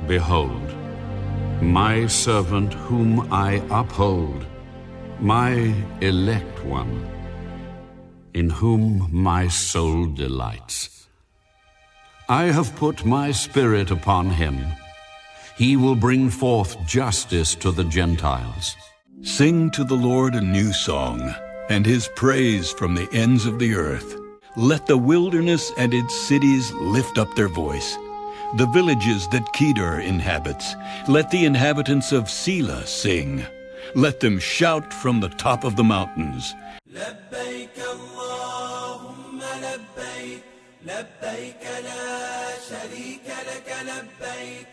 Behold, my servant whom I uphold, my elect one, in whom my soul delights. I have put my spirit upon him. He will bring forth justice to the Gentiles. Sing to the Lord a new song, and his praise from the ends of the earth. Let the wilderness and its cities lift up their voice. The villages that Kedar inhabits, let the inhabitants of Selah sing. Let them shout from the top of the mountains. لبيك اللهم لبيك لبيك لا شريك لك لبيك.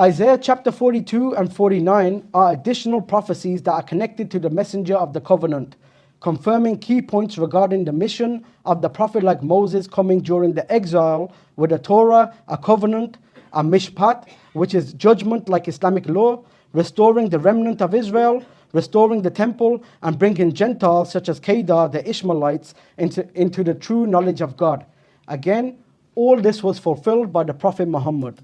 Isaiah chapter 42 and 49 are additional prophecies that are connected to the messenger of the covenant, confirming key points regarding the mission of the prophet like Moses coming during the exile with a Torah, a covenant, a mishpat, which is judgment like Islamic law, restoring the remnant of Israel, restoring the temple, and bringing Gentiles such as Kedar, the Ishmaelites, into the true knowledge of God. Again, all this was fulfilled by the Prophet Muhammad.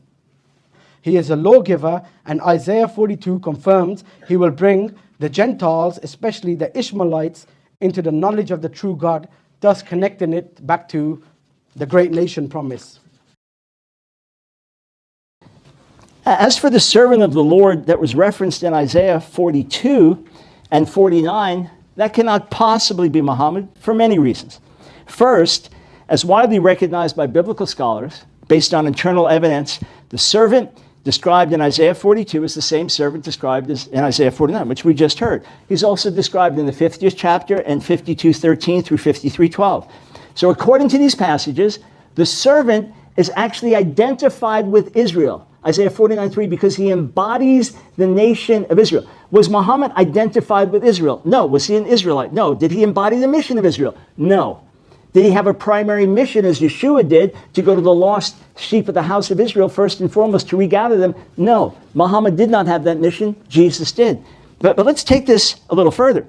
He is a lawgiver, and Isaiah 42 confirms he will bring the Gentiles, especially the Ishmaelites, into the knowledge of the true God, thus connecting it back to the great nation promise. As for the servant of the Lord that was referenced in Isaiah 42 and 49, that cannot possibly be Muhammad for many reasons. First, as widely recognized by biblical scholars, based on internal evidence, the servant described in Isaiah 42 is the same servant described as in Isaiah 49, which we just heard. He's also described in the 50th chapter and 52:13 through 53:12. So according to these passages, the servant is actually identified with Israel, Isaiah 49:3, because he embodies the nation of Israel. Was Muhammad identified with Israel? No. Was he an Israelite? No. Did he embody the mission of Israel? No. Did he have a primary mission, as Yeshua did, to go to the lost sheep of the house of Israel first and foremost, to regather them? No. Muhammad did not have that mission. Jesus did. But let's take this a little further.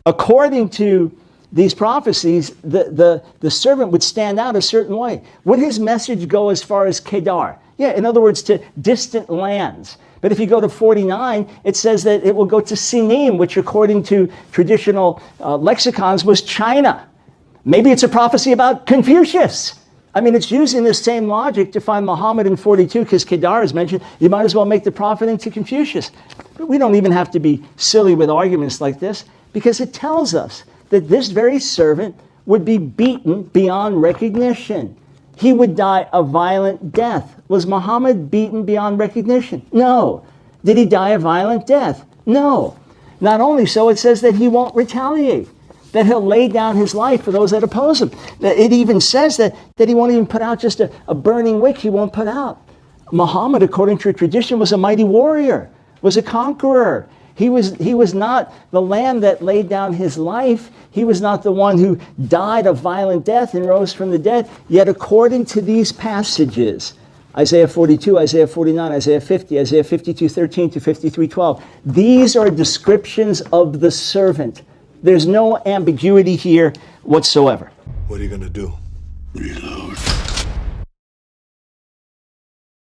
According to these prophecies, the servant would stand out a certain way. Would his message go as far as Kedar? Yeah, in other words, to distant lands. But if you go to 49, it says that it will go to Sinim, which according to traditional lexicons was China. Maybe it's a prophecy about Confucius. I mean, it's using the same logic to find Muhammad in 42, because Kedar is mentioned. You might as well make the prophet into Confucius. But we don't even have to be silly with arguments like this, because it tells us that this very servant would be beaten beyond recognition. He would die a violent death. Was Muhammad beaten beyond recognition? No. Did he die a violent death? No. Not only so, it says that he won't retaliate, that he'll lay down his life for those that oppose him. It even says that he won't even put out just a burning wick he won't put out. Muhammad, according to tradition, was a mighty warrior, was a conqueror. He was not the lamb that laid down his life. He was not the one who died a violent death and rose from the dead. Yet according to these passages, Isaiah 42, Isaiah 49, Isaiah 50, Isaiah 52:13 to 53:12, these are descriptions of the servant. There's no ambiguity here whatsoever. What are you going to do? Reload.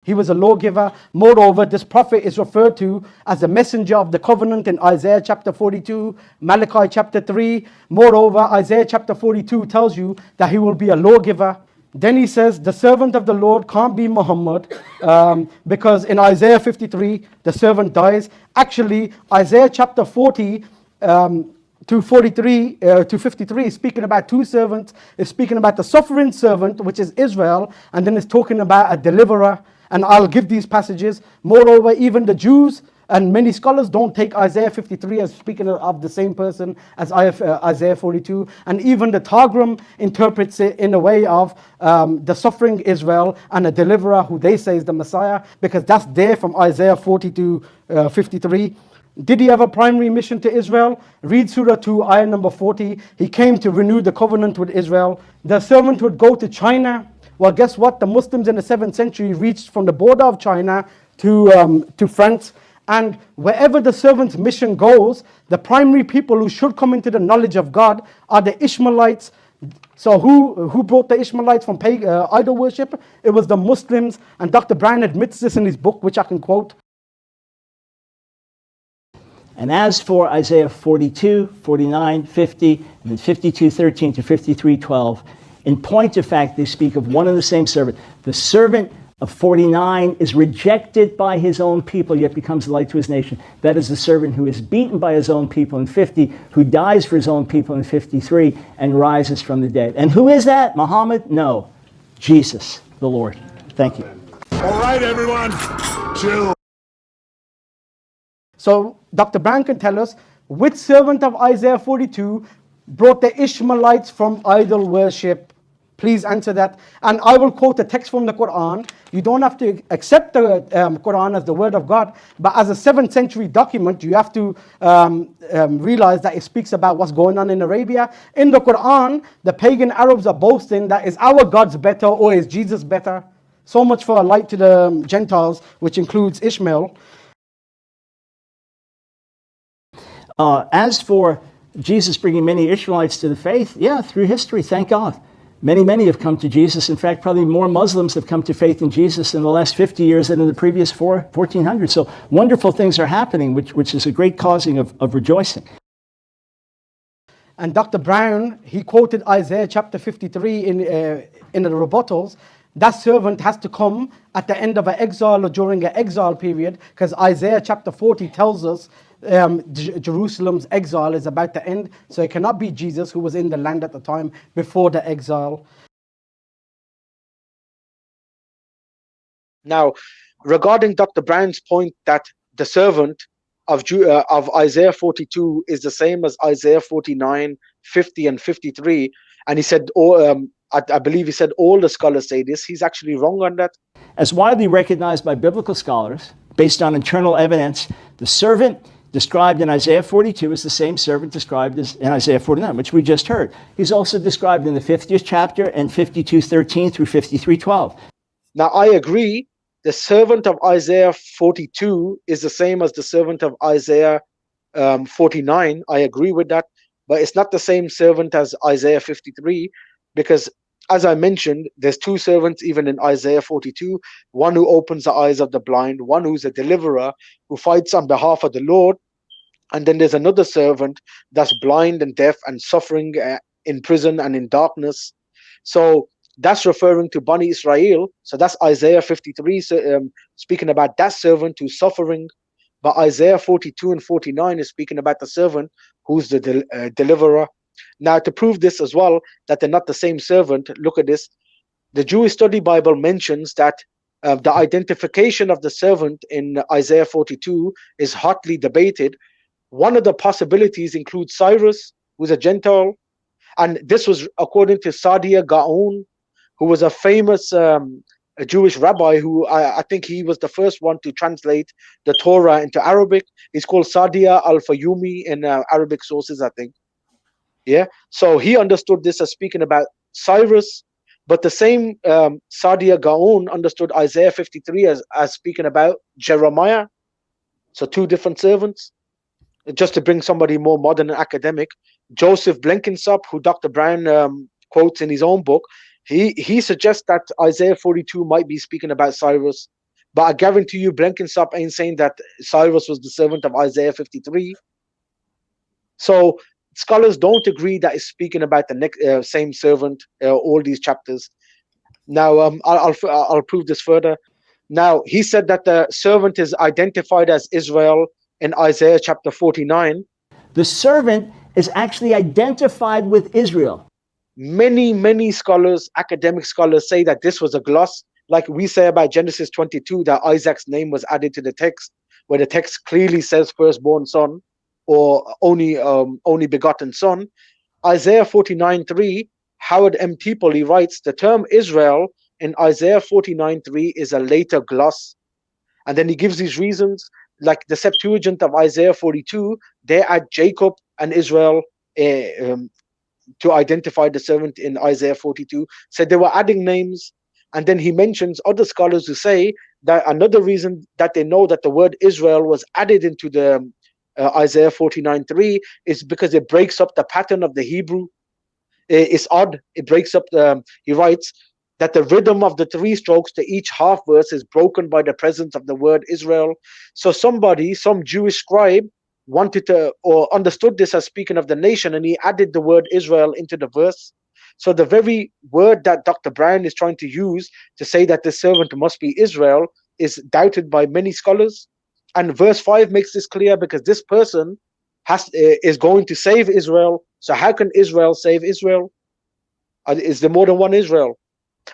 He was a lawgiver. Moreover, this prophet is referred to as the messenger of the covenant in Isaiah chapter 42, Malachi chapter 3. Moreover, Isaiah chapter 42 tells you that he will be a lawgiver. Then he says the servant of the Lord can't be Muhammad, because in Isaiah 53, the servant dies. Actually, Isaiah chapter 40 to 43 to 53 is speaking about two servants. It's speaking about the suffering servant, which is Israel, and then it's talking about a deliverer. And I'll give these passages. Moreover, even the Jews and many scholars don't take Isaiah 53 as speaking of the same person as Isaiah 42. And even the Targum interprets it in a way of the suffering Israel and a deliverer who they say is the Messiah, because that's there from Isaiah 40 to 53. Did he have a primary mission to Israel? Read Surah 2, ayah number 40. He came to renew the covenant with Israel. The servant would go to China. Well, guess what? The Muslims in the 7th century reached from the border of China to France. And wherever the servant's mission goes, the primary people who should come into the knowledge of God are the Ishmaelites, So who brought the Ishmaelites from idol worship? It was the Muslims, and Dr. Brown admits this in his book, which I can quote. And as for Isaiah 42, 49, 50, and then 52:13 to 53:12, in point of fact, they speak of one and the same servant. The servant of 49 is rejected by his own people, yet becomes a light to his nation. That is the servant who is beaten by his own people in 50, who dies for his own people in 53, and rises from the dead. And who is that? Muhammad? No. Jesus, the Lord. Thank you. All right, everyone, chill. So Dr. Brown can tell us which servant of Isaiah 42 brought the Ishmaelites from idol worship. Please answer that. And I will quote a text from the Quran. You don't have to accept the Quran as the word of God, but as a 7th century document, you have to realize that it speaks about what's going on in Arabia. In the Quran, the pagan Arabs are boasting that is our God's better or is Jesus better. So much for a light to the Gentiles, which includes Ishmael. As for Jesus bringing many Israelites to the faith, yeah, through history, thank God. Many have come to Jesus. In fact, probably more Muslims have come to faith in Jesus in the last 50 years than in the previous 1400. So wonderful things are happening, which is a great causing of rejoicing. And Dr. Brown, he quoted Isaiah chapter 53 in the rebuttals. That servant has to come at the end of an exile or during an exile period, because Isaiah chapter 40 tells us Jerusalem's exile is about to end, so it cannot be Jesus, who was in the land at the time before the exile. Now, regarding Dr. Brown's point that the servant of Isaiah 42 is the same as Isaiah 49, 50, and 53, and he said, I believe he said all the scholars say this, he's actually wrong on that. As widely recognized by biblical scholars, based on internal evidence, the servant described in Isaiah 42 is the same servant described as in Isaiah 49, which we just heard. He's also described in the 50th chapter and 52:13 through 53:12. Now, I agree, the servant of Isaiah 42 is the same as the servant of Isaiah 49. I agree with that, but it's not the same servant as Isaiah 53, because as I mentioned, there's two servants even in Isaiah 42, one who opens the eyes of the blind, one who's a deliverer who fights on behalf of the Lord, and then there's another servant that's blind and deaf and suffering in prison and in darkness. So that's referring to Bani Israel. So that's Isaiah 53 speaking about that servant who's suffering, but Isaiah 42 and 49 is speaking about the servant who's the deliverer. Now, to prove this as well, that they're not the same servant, look at this. The Jewish Study Bible mentions that the identification of the servant in Isaiah 42 is hotly debated. One of the possibilities includes Cyrus, who's a Gentile. And this was according to Sadia Gaon, who was a famous a Jewish rabbi who I think he was the first one to translate the Torah into Arabic. He's called Sadia al-Fayumi in Arabic sources, I think. Yeah, so he understood this as speaking about Cyrus, but the same Sadia Gaon understood Isaiah 53 as speaking about Jeremiah. So two different servants. Just to bring somebody more modern and academic, Joseph Blenkinsop, who Dr. Brown quotes in his own book, he suggests that Isaiah 42 might be speaking about Cyrus, but I guarantee you Blenkinsop ain't saying that Cyrus was the servant of Isaiah 53. So scholars don't agree that it's speaking about the same servant, all these chapters. Now, I'll prove this further. Now, he said that the servant is identified as Israel in Isaiah chapter 49. The servant is actually identified with Israel. Many scholars, academic scholars, say that this was a gloss, like we say about Genesis 22, that Isaac's name was added to the text, where the text clearly says firstborn son, or only begotten son. Isaiah 49:3, Howard M. Teeple writes, the term Israel in Isaiah 49:3 is a later gloss. And then he gives these reasons, like the Septuagint of Isaiah 42, they add Jacob and Israel to identify the servant in Isaiah 42. So they were adding names. And then he mentions other scholars who say that another reason that they know that the word Israel was added into the Isaiah 49:3 is because it breaks up the pattern of the Hebrew. It's odd. It breaks up the. He writes that the rhythm of the three strokes to each half verse is broken by the presence of the word Israel. So somebody, some Jewish scribe, wanted to or understood this as speaking of the nation, and he added the word Israel into the verse. So the very word that Dr. Brown is trying to use to say that the servant must be Israel is doubted by many scholars. And verse 5 makes this clear, because this person is going to save Israel. So how can Israel save Israel? Is there more than one Israel?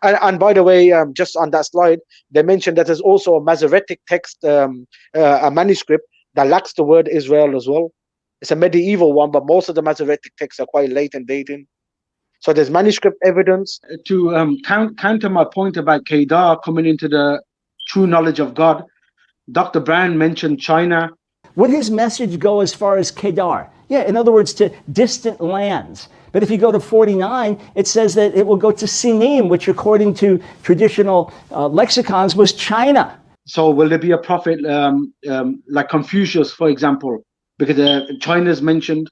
And by the way, just on that slide, they mentioned that there's also a Masoretic text, a manuscript that lacks the word Israel as well. It's a medieval one, but most of the Masoretic texts are quite late in dating. So there's manuscript evidence. To counter my point about Kedar coming into the true knowledge of God, Dr. Brand mentioned China. Would his message go as far as Kedar? Yeah, in other words, to distant lands. But if you go to 49, it says that it will go to Sinim, which according to traditional lexicons was China. So will there be a prophet like Confucius, for example? Because China is mentioned.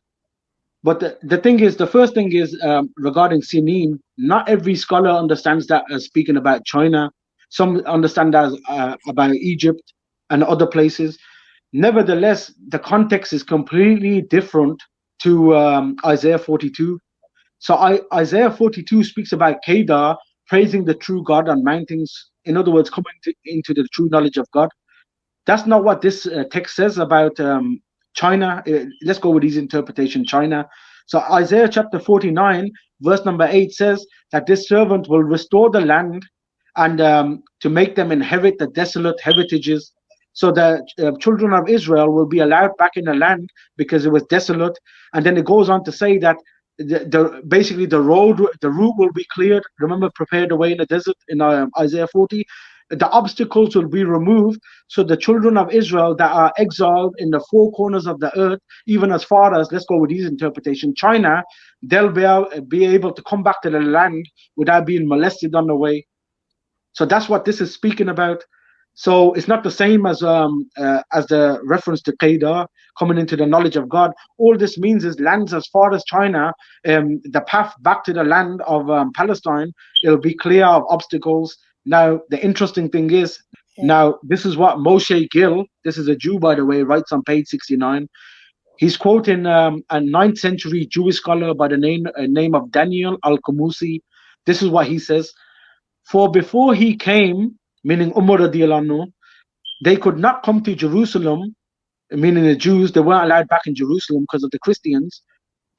But the thing is, the first thing is regarding Sinim, not every scholar understands that as speaking about China. Some understand that as about Egypt and other places. Nevertheless, the context is completely different to Isaiah 42. So Isaiah 42 speaks about Kedar praising the true God on mountains. In other words, coming into the true knowledge of God. That's not what this text says about China. Let's go with his interpretation, China. So Isaiah chapter 49, verse number 8 says that this servant will restore the land and to make them inherit the desolate heritages. So the children of Israel will be allowed back in the land because it was desolate. And then it goes on to say that basically the route will be cleared. Remember, prepared away in the desert in Isaiah 40. The obstacles will be removed, so the children of Israel that are exiled in the four corners of the earth, even as far as, let's go with his interpretation, China, they'll be able to come back to the land without being molested on the way. So that's what this is speaking about. So it's not the same as the reference to Kedar coming into the knowledge of God. All this means is lands as far as China, the path back to the land of Palestine, it'll be clear of obstacles. Now, the interesting thing is, now this is what Moshe Gil, this is a Jew, by the way, writes on page 69. He's quoting a 9th century Jewish scholar by the name of Daniel al-Qamusi. This is what he says. For before he came, meaning Umar radiallahu anhu, they could not come to Jerusalem, meaning the Jews, they weren't allowed back in Jerusalem because of the Christians.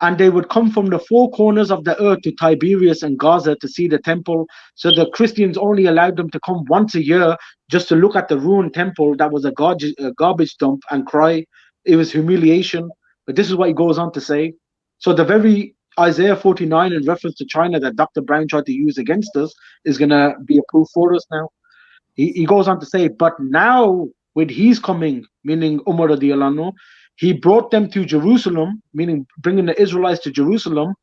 And they would come from the four corners of the earth to Tiberias and Gaza to see the temple. So the Christians only allowed them to come once a year just to look at the ruined temple that was a garbage dump and cry. It was humiliation. But this is what he goes on to say. So the very Isaiah 49 in reference to China that Dr. Brown tried to use against us is going to be a proof for us now. He goes on to say, but now with his coming, meaning Umar radiallahu anhu, he brought them to Jerusalem, meaning bringing the Israelites to Jerusalem,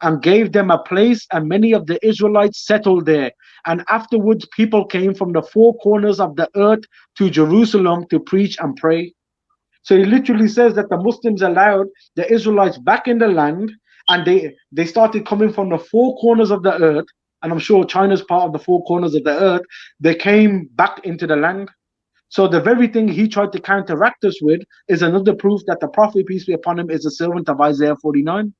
and gave them a place, and many of the Israelites settled there. And afterwards, people came from the four corners of the earth to Jerusalem to preach and pray. So he literally says that the Muslims allowed the Israelites back in the land, and they started coming from the four corners of the earth, and I'm sure China's part of the four corners of the earth. They came back into the land. So the very thing he tried to counteract us with is another proof that the Prophet, peace be upon him, is a servant of Isaiah 49.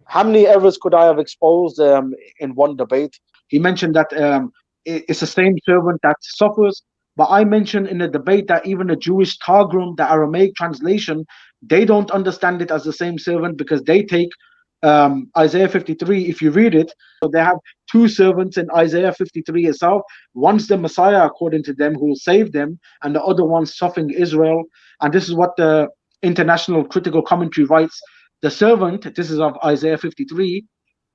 How many errors could I have exposed in one debate? He mentioned that it's the same servant that suffers. But I mentioned in the debate that even the Jewish Targum, the Aramaic translation, they don't understand it as the same servant because they take Isaiah 53, if you read it, so they have two servants in Isaiah 53 itself. One's the Messiah, according to them, who will save them, and the other one's suffering Israel. And this is what the International Critical Commentary writes. The servant, this is of Isaiah 53,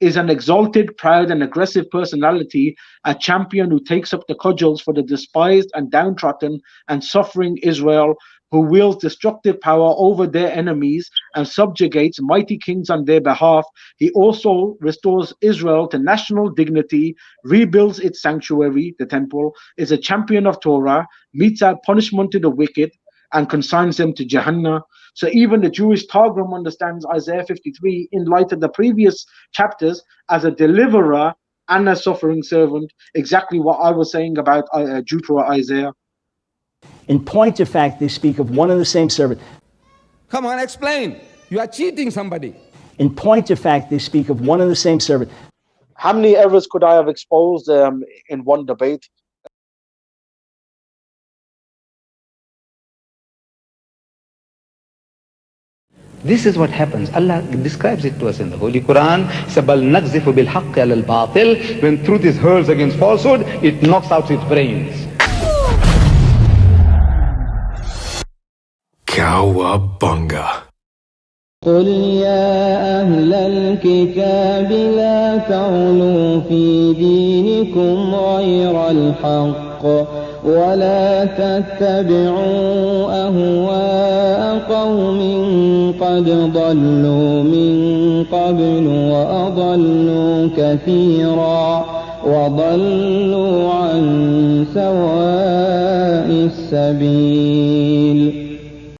is an exalted, proud, and aggressive personality, a champion who takes up the cudgels for the despised and downtrodden and suffering Israel, who wields destructive power over their enemies and subjugates mighty kings on their behalf. He also restores Israel to national dignity, rebuilds its sanctuary, the temple, is a champion of Torah, metes out punishment to the wicked, and consigns them to Jahannam. So even the Jewish Targum understands Isaiah 53 in light of the previous chapters as a deliverer and a suffering servant, exactly what I was saying about Deutero Isaiah. In point of fact, they speak of one and the same servant. Come on, explain. You are cheating somebody. In point of fact, they speak of one and the same servant. How many errors could I have exposed in one debate? This is what happens. Allah describes it to us in the Holy Quran. بَلْ نَقْذِفُ بِالْحَقِّ عَلَى الْبَاطِلِ. When truth is hurled against falsehood, it knocks out its brains. Cowabunga. قل يا أهل الكتاب لا تغلوا في دينكم غير الحق ولا تتبعوا أهواء قوم قد ضلوا من قبل وأضلوا كثيرا وضلوا عن سواء السبيل.